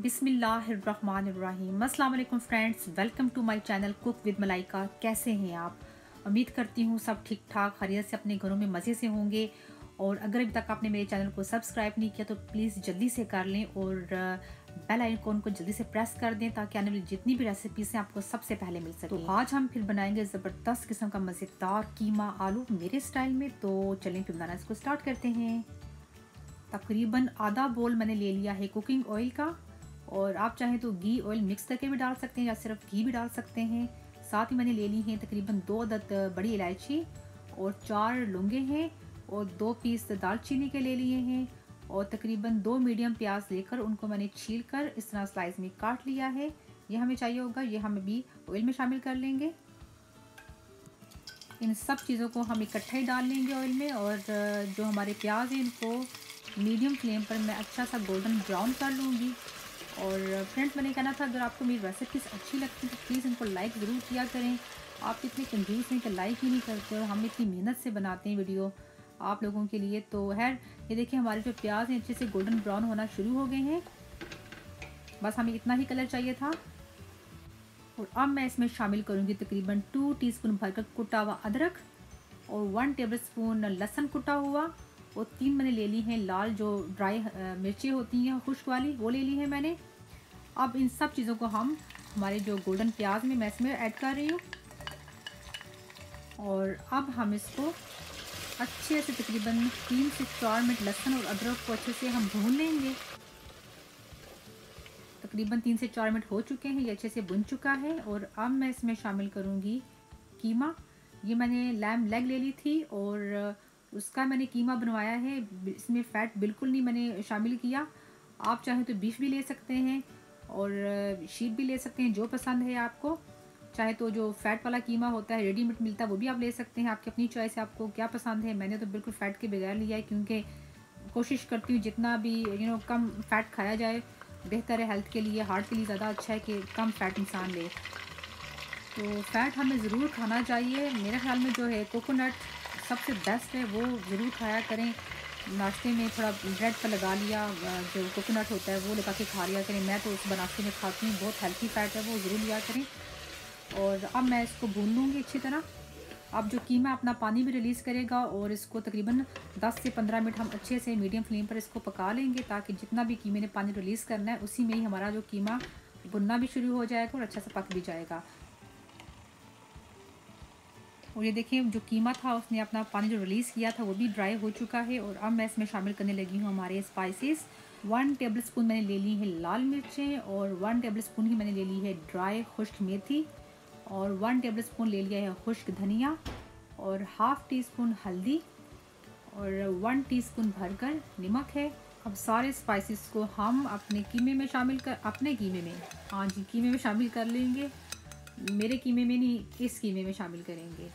बिस्मिल्लाहिर्रहमानिर्रहीम। अस्सलाम वालेकुम friends, welcome to my channel cook with Malaika. कैसे हैं आप? उम्मीद करती हूँ सब ठीक ठाक खैरियत से अपने घरों में मज़े से होंगे। और अगर अभी तक आपने मेरे चैनल को सब्सक्राइब नहीं किया तो प्लीज़ जल्दी से कर लें और बेल आइकन को जल्दी से प्रेस कर दें ताकि आने वाली जितनी भी रेसिपीज़ हैं आपको सबसे पहले मिल सके। तो आज हम फिर बनाएंगे ज़बरदस्त किस्म का मज़ेदार कीमा आलू मेरे स्टाइल में। तो चलें फिर बनाना इसको स्टार्ट करते हैं। तकरीबन आधा बोल मैंने ले लिया है कुकिंग ऑयल का, और आप चाहें तो घी ऑयल मिक्स करके भी डाल सकते हैं या सिर्फ घी भी डाल सकते हैं। साथ ही मैंने ले ली हैं तकरीबन 2 अदद बड़ी इलायची और 4 लौंगे हैं और 2 पीस दालचीनी के ले लिए हैं और तकरीबन 2 मीडियम प्याज लेकर उनको मैंने छील कर इस तरह स्लाइस में काट लिया है। ये हमें चाहिए होगा, ये हम अभी ऑयल में शामिल कर लेंगे। इन सब चीज़ों को हम इकट्ठा ही डाल लेंगे ऑयल में। और जो हमारे प्याज हैं इनको मीडियम फ्लेम पर मैं अच्छा सा गोल्डन ब्राउन कर लूँगी। और फ्रेंड्स, मैंने कहना था अगर आपको मेरी रेसिपीज़ अच्छी लगती है तो प्लीज़ इनको लाइक ज़रूर किया करें। आप इतने कंजूस हैं कि लाइक ही नहीं करते और हम इतनी मेहनत से बनाते हैं वीडियो आप लोगों के लिए। तो खैर, ये देखिए हमारे जो प्याज हैं अच्छे से गोल्डन ब्राउन होना शुरू हो गए हैं। बस हमें इतना ही कलर चाहिए था। और अब मैं इसमें शामिल करूँगी तकरीबन 2 टीस्पून भरकर कुटा हुआ अदरक और 1 टेबलस्पून लहसुन कुटा हुआ और 3 मैंने ले ली हैं लाल जो ड्राई मिर्ची होती हैं खुश्क वाली, वो ले ली है मैंने। अब इन सब चीज़ों को हम हमारे जो गोल्डन प्याज में मैं इसमें ऐड कर रही हूँ। और अब हम इसको अच्छे से तकरीबन 3 से 4 मिनट लहसुन और अदरक को अच्छे से हम भून लेंगे। तकरीबन 3 से 4 मिनट हो चुके हैं, ये अच्छे से भुन चुका है। और अब मैं इसमें शामिल करूँगी कीमा। ये मैंने लैम लेग ले ली थी और उसका मैंने कीमा बनवाया है। इसमें फ़ैट बिल्कुल नहीं मैंने शामिल किया। आप चाहें तो बीफ भी ले सकते हैं और शीप भी ले सकते हैं, जो पसंद है आपको। चाहे तो जो फ़ैट वाला कीमा होता है रेडीमेड मिलता है वो भी आप ले सकते हैं, आपकी अपनी चॉइस है आपको क्या पसंद है। मैंने तो बिल्कुल फ़ैट के बगैर लिया है क्योंकि कोशिश करती हूँ जितना भी कम फ़ैट खाया जाए बेहतर है हेल्थ के लिए, हार्ट के लिए ज़्यादा अच्छा है कि कम फ़ैट इंसान ले। तो फ़ैट हमें ज़रूर खाना चाहिए। मेरे ख्याल में जो है कोकोनट सबसे बेस्ट है, वो ज़रूर खाया करें। नाश्ते में थोड़ा ब्रेड पर लगा लिया, जो कोकोनट होता है वो लगा के खा लिया करें। मैं तो उस नाश्ते में खाती हूँ, बहुत हेल्थी फ़ैट है, वो ज़रूर लिया करें। और अब मैं इसको भून लूँगी अच्छी तरह। अब जो कीमा अपना पानी भी रिलीज़ करेगा और इसको तकरीबन 10 से 15 मिनट हम अच्छे से मीडियम फ्लेम पर इसको पका लेंगे ताकि जितना भी कीमे ने पानी रिलीज़ करना है उसी में ही हमारा जो कीमा भुनना भी शुरू हो जाएगा और अच्छा से पक भी जाएगा। और ये देखिए जो कीमा था उसने अपना पानी जो रिलीज़ किया था वो भी ड्राई हो चुका है। और अब मैं इसमें शामिल करने लगी हूँ हमारे स्पाइसेस। 1 टेबलस्पून मैंने ले ली है लाल मिर्चें और 1 टेबलस्पून ही मैंने ले ली है ड्राई खुश्क मेथी और 1 टेबलस्पून ले लिया है खुश्क धनिया और हाफ़ टी स्पून हल्दी और 1 टीस्पून भरकर नमक है। अब सारे स्पाइसेस को हम अपने कीमे में शामिल कर हाँ जी, कीमे में शामिल कर लेंगे। मेरे कीमे में नहीं, इस कीमे में शामिल करेंगे।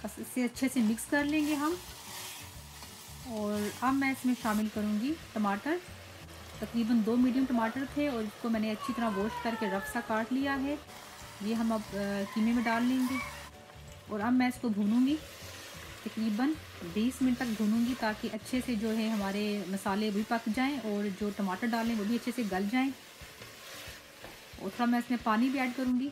बस इसे अच्छे से मिक्स कर लेंगे हम। और अब मैं इसमें शामिल करूँगी टमाटर। तकरीबन 2 मीडियम टमाटर थे और इसको मैंने अच्छी तरह वॉश करके रफ सा काट लिया है। ये हम अब कीमे में डाल लेंगे और अब मैं इसको भूनूंगी। तकरीबन 20 मिनट तक भूनूंगी ताकि अच्छे से जो है हमारे मसाले भी पक जाएं और जो टमाटर डालें वो भी अच्छे से गल जाएं। और थोड़ा मैं इसमें पानी भी ऐड करूँगी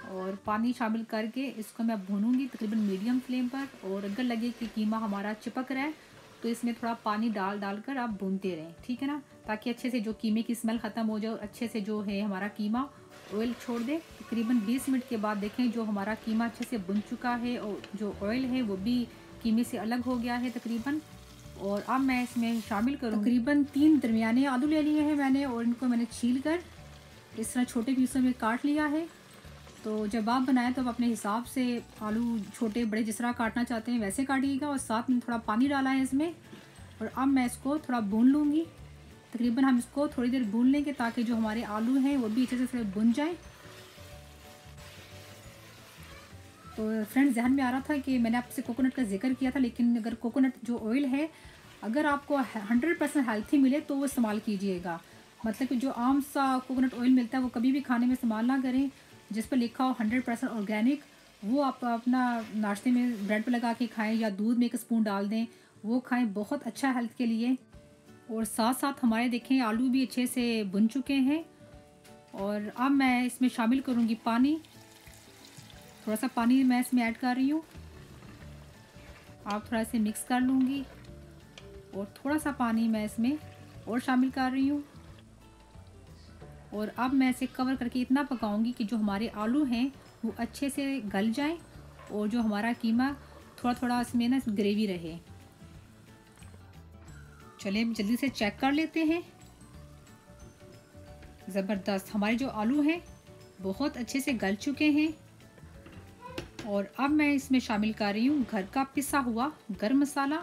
और पानी शामिल करके इसको मैं भूनूंगी तकरीबन मीडियम फ्लेम पर। और अगर लगे कि कीमा हमारा चिपक रहा है तो इसमें थोड़ा पानी डाल कर आप भूनते रहें, ठीक है ना, ताकि अच्छे से जो कीमे की स्मेल ख़त्म हो जाए और अच्छे से जो है हमारा कीमा ऑयल छोड़ दे। तकरीबन 20 मिनट के बाद देखें जो हमारा कीमा अच्छे से भुन चुका है और जो ऑयल है वो भी कीमे से अलग हो गया है तकरीबन। और अब मैं इसमें शामिल करूँ तकरीबन 3 दरमियाने आलू ले लिए हैं मैंने और इनको मैंने छील कर इस तरह छोटे पीसों में काट लिया है। तो जब आप बनाएं तो आप अपने हिसाब से आलू छोटे बड़े जिस तरह काटना चाहते हैं वैसे काटिएगा। और साथ में थोड़ा पानी डाला है इसमें। और अब मैं इसको थोड़ा भून लूँगी। तकरीबन हम इसको थोड़ी देर भून लेंगे ताकि जो हमारे आलू हैं वो भी अच्छे से थोड़े भुन जाएं। तो फ्रेंड्स, ध्यान में आ रहा था कि मैंने आपसे कोकोनट का जिक्र किया था, लेकिन अगर कोकोनट जो ऑयल है अगर आपको 100% हेल्थी मिले तो वो इस्तेमाल कीजिएगा। मतलब कि जो आम सा कोकोनट ऑयल मिलता है वो कभी भी खाने में इस्तेमाल ना करें। जिस पर लिखा हो 100% ऑर्गेनिक, वो आप अपना नाश्ते में ब्रेड पर लगा के खाएं या दूध में 1 स्पून डाल दें, वो खाएं, बहुत अच्छा हेल्थ के लिए। और साथ साथ हमारे देखें आलू भी अच्छे से भुन चुके हैं। और अब मैं इसमें शामिल करूँगी पानी। थोड़ा सा पानी मैं इसमें ऐड कर रही हूँ। आप थोड़ा से मिक्स कर लूँगी और थोड़ा सा पानी मैं इसमें और शामिल कर रही हूँ। और अब मैं इसे कवर करके इतना पकाऊंगी कि जो हमारे आलू हैं वो अच्छे से गल जाएं और जो हमारा कीमा थोड़ा थोड़ा इसमें ना ग्रेवी रहे। चलिए अब जल्दी से चेक कर लेते हैं। ज़बरदस्त हमारे जो आलू हैं बहुत अच्छे से गल चुके हैं। और अब मैं इसमें शामिल कर रही हूँ घर का पिसा हुआ गरम मसाला,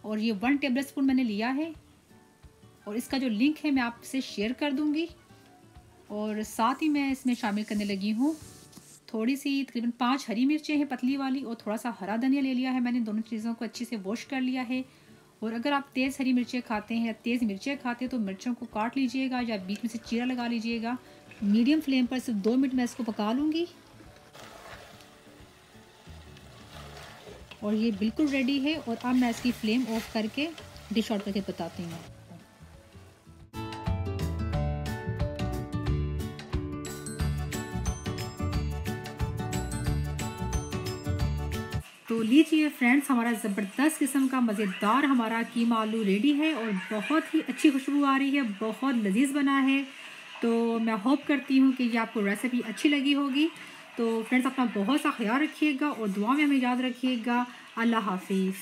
और ये 1 टेबल स्पून मैंने लिया है। और इसका जो लिंक है मैं आपसे शेयर कर दूँगी। और साथ ही मैं इसमें शामिल करने लगी हूँ थोड़ी सी तकरीबन 5 हरी मिर्चें हैं पतली वाली, और थोड़ा सा हरा धनिया ले लिया है मैंने। दोनों चीज़ों को अच्छे से वॉश कर लिया है। और अगर आप तेज़ हरी मिर्चें खाते हैं या तेज़ मिर्चें खाते हैं तो मिर्चों को काट लीजिएगा या बीच में से चीरा लगा लीजिएगा। मीडियम फ्लेम पर सिर्फ 2 मिनट मैं इसको पका लूँगी। और ये बिल्कुल रेडी है। और अब मैं इसकी फ्लेम ऑफ करके डिश आउट करके बताती हूँ। तो लीजिए फ्रेंड्स, हमारा ज़बरदस्त किस्म का मज़ेदार हमारा कीमा आलू रेडी है और बहुत ही अच्छी खुशबू आ रही है, बहुत लजीज बना है। तो मैं होप करती हूँ कि ये आपको रेसिपी अच्छी लगी होगी। तो फ्रेंड्स अपना बहुत सा ख्याल रखिएगा और दुआ में हमें याद रखिएगा। अल्लाह हाफिज़।